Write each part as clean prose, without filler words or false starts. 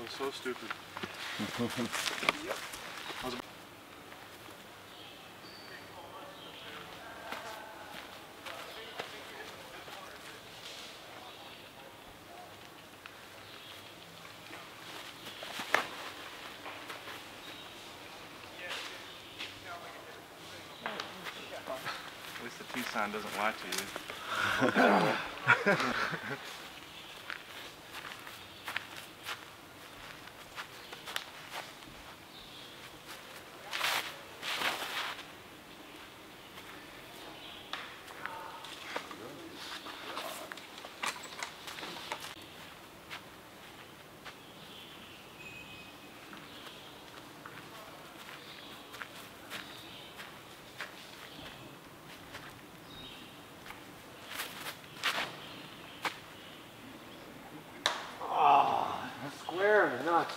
was so stupid. Yep. At least the T sign doesn't lie to you. Square or nuts?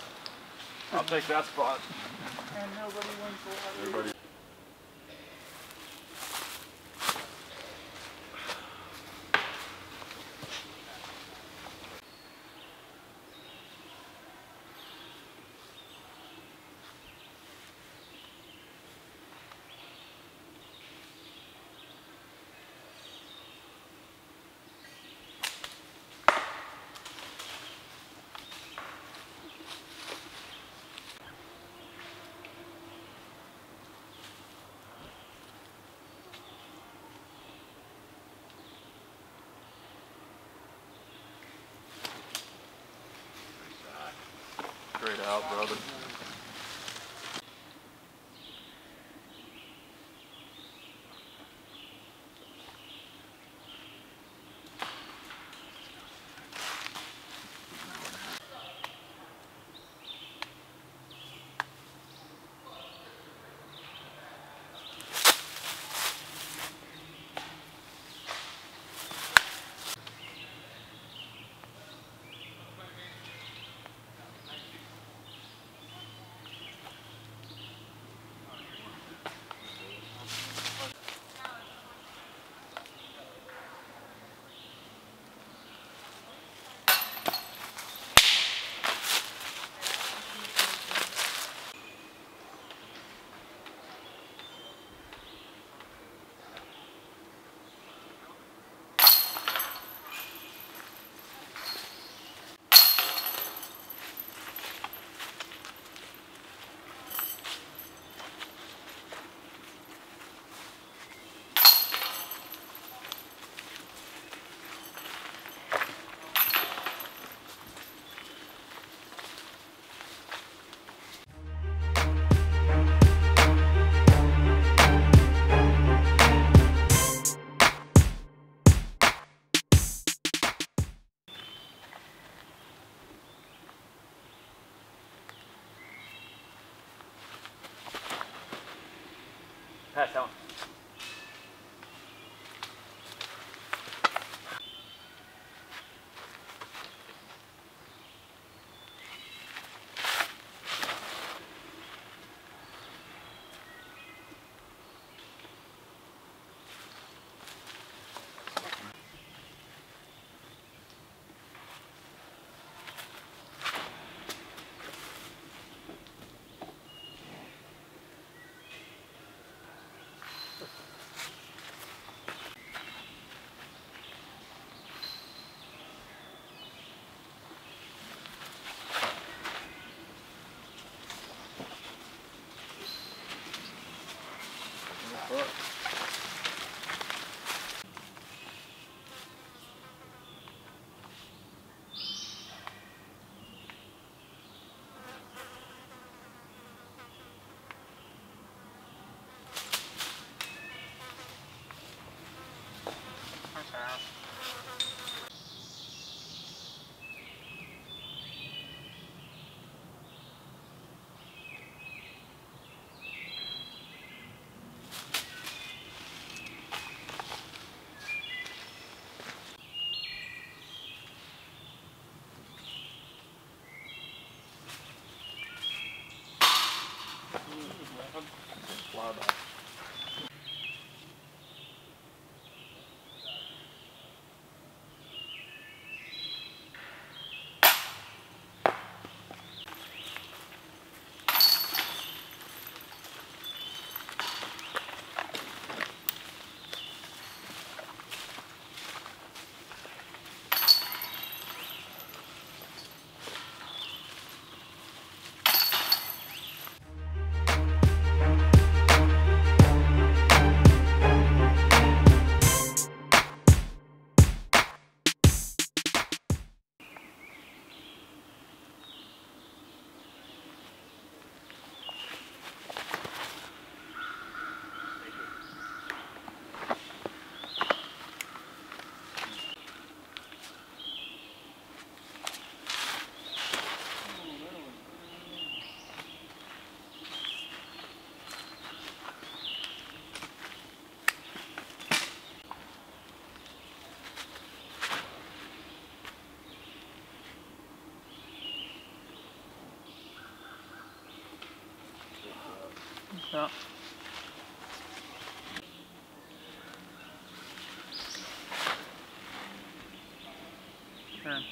I'll take that spot. And nobody wins the lottery. Everybody. Straight out, brother. Pass that one. shot. Turn.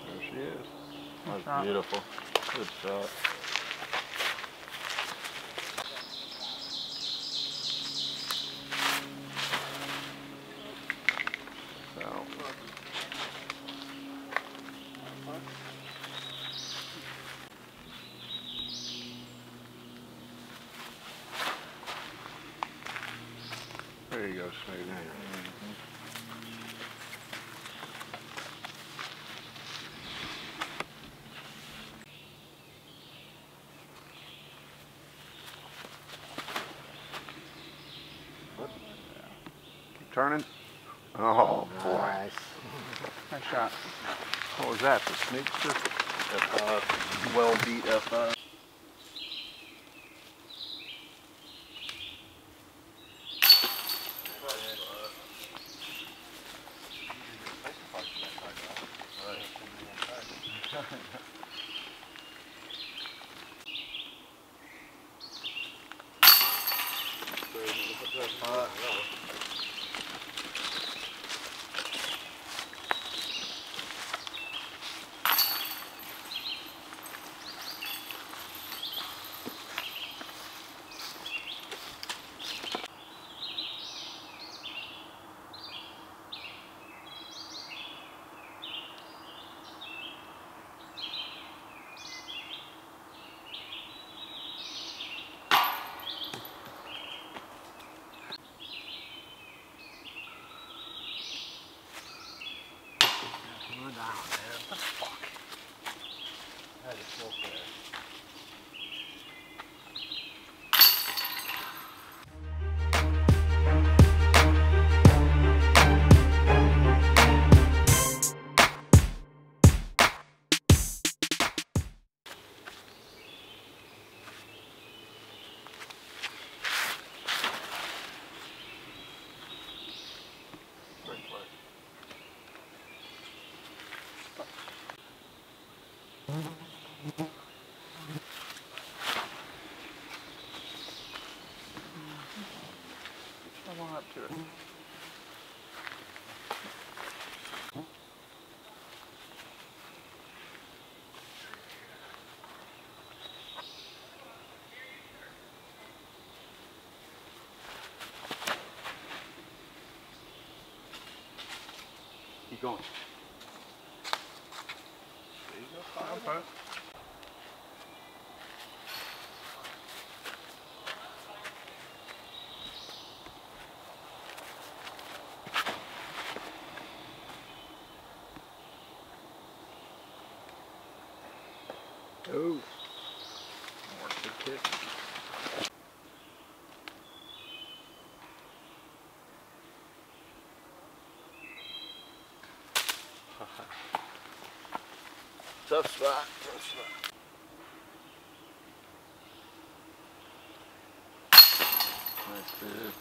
There she is. Good That's shot. beautiful. Good shot. So. There you go, Smoothie. Keep turning. Oh, boy. Nice. Nice shot. What was that, the Sneakster? F5, well beat F5. Come on up to it. Keep going. There you go, Okay. Oh. More good kick. Tough spot. Tough spot. Nice, dude.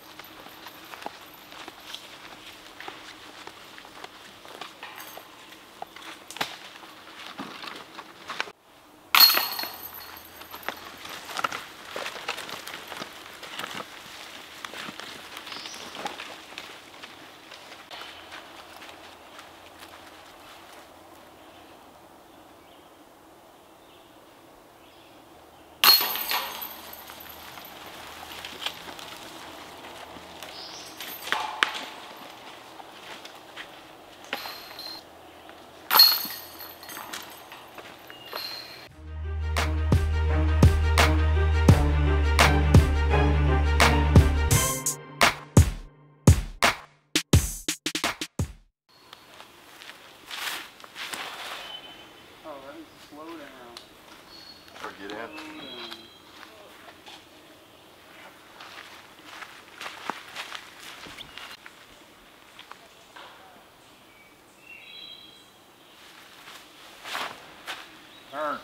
Oh, that is slow down. Or get in. Turn.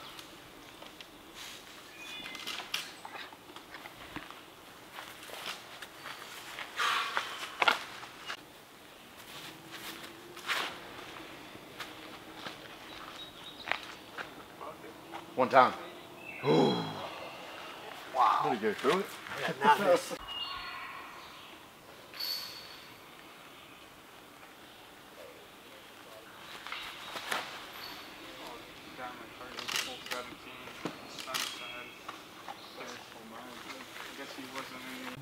One time. Wow. Did he go through it? Yeah, not this. Down my card, it was full 17. Sun side. I guess he wasn't in.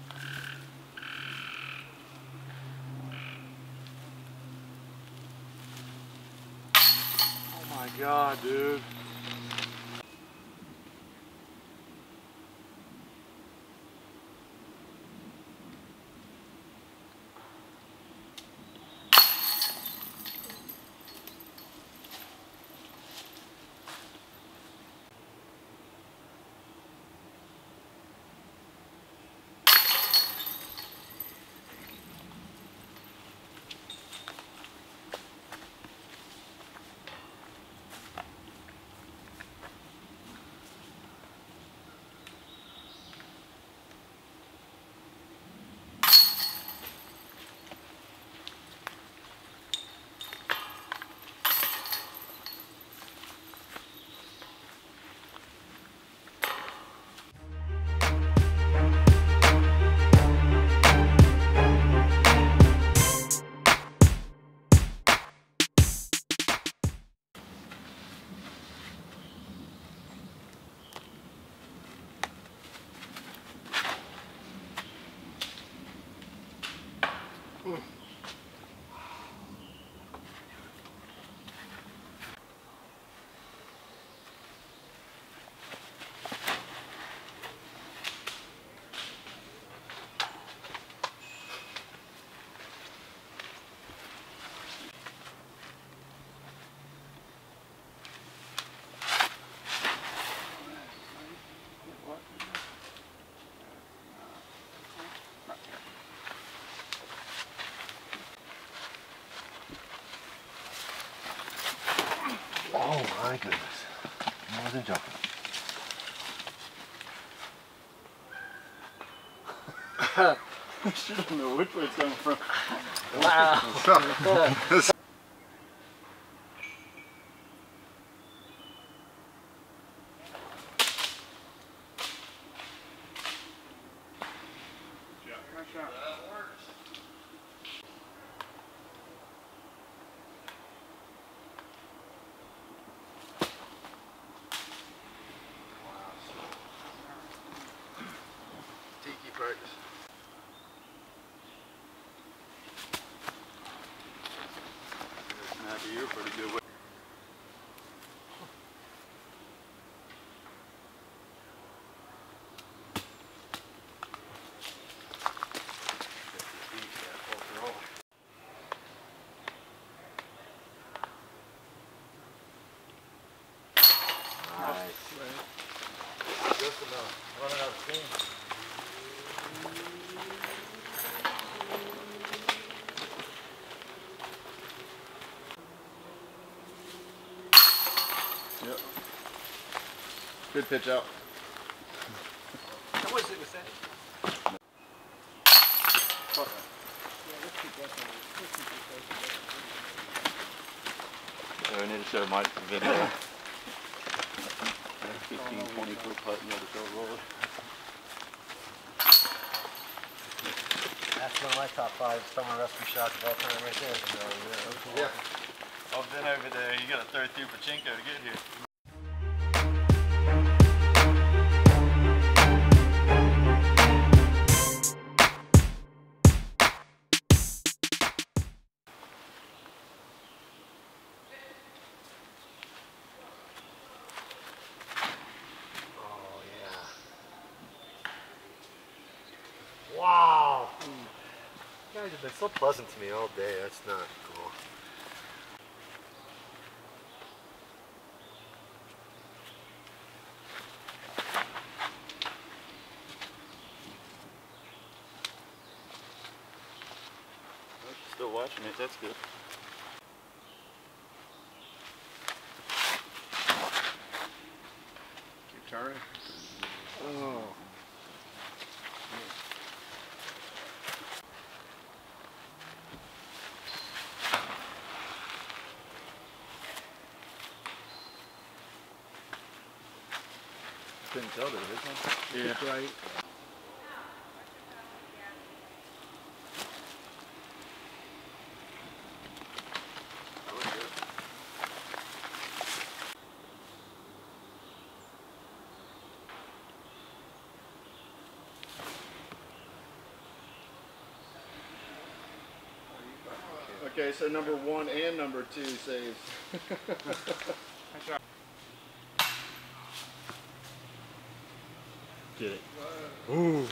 Oh my God, dude. Oh my goodness. More than jumping. She doesn't know which way it's coming from. Wow. Nice shot. Tiki practice. Snappy, you're pretty good with. Just enough. Running out of steam. Good pitch out. How much it was that? I need to show Mike the video. 15, 20 foot putt and the other show roller. That's one of my top 5 summer rescue shots of all time right there. So, yeah. I've been over there. You gotta throw through Pachinko to get here. Oh, yeah. Wow. You guys have been so pleasant to me all day. That's not cool. Still watching it. That's good. Keep turning. Oh. Couldn't tell there, isn't it? Yeah. Right. Okay, so number 1 and number 2 saves. Get it. Ooh.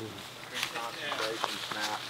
Concentration snap.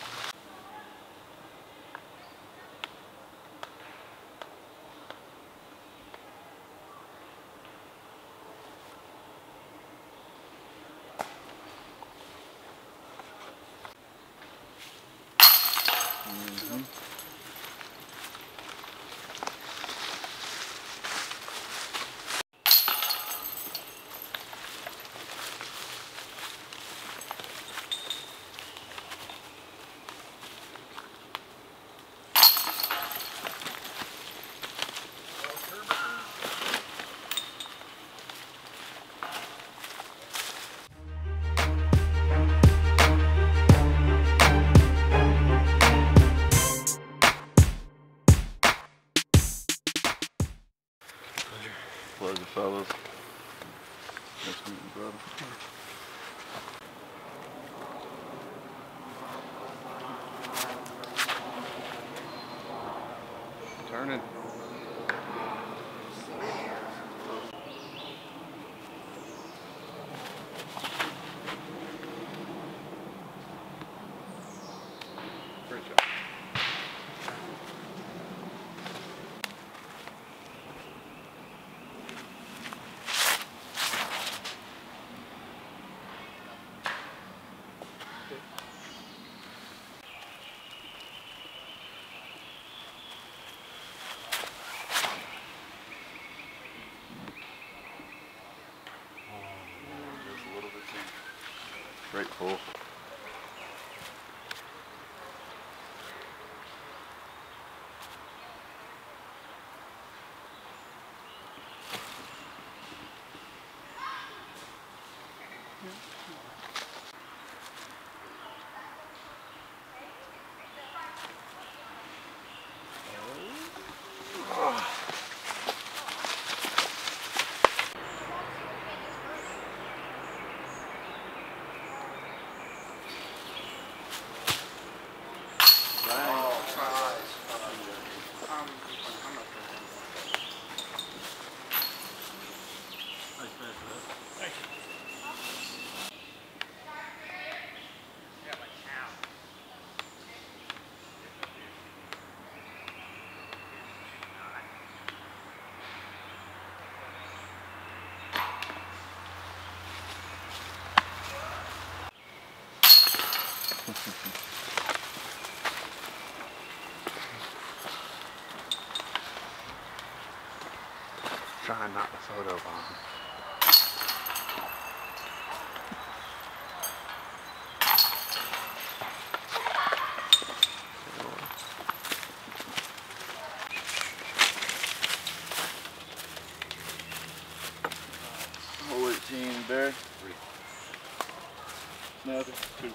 Pleasure, fellas. Nice meeting you, brother. Turning. Great job. Just a little bit too. Great pull. Trying not to photo bomb. No, there's two.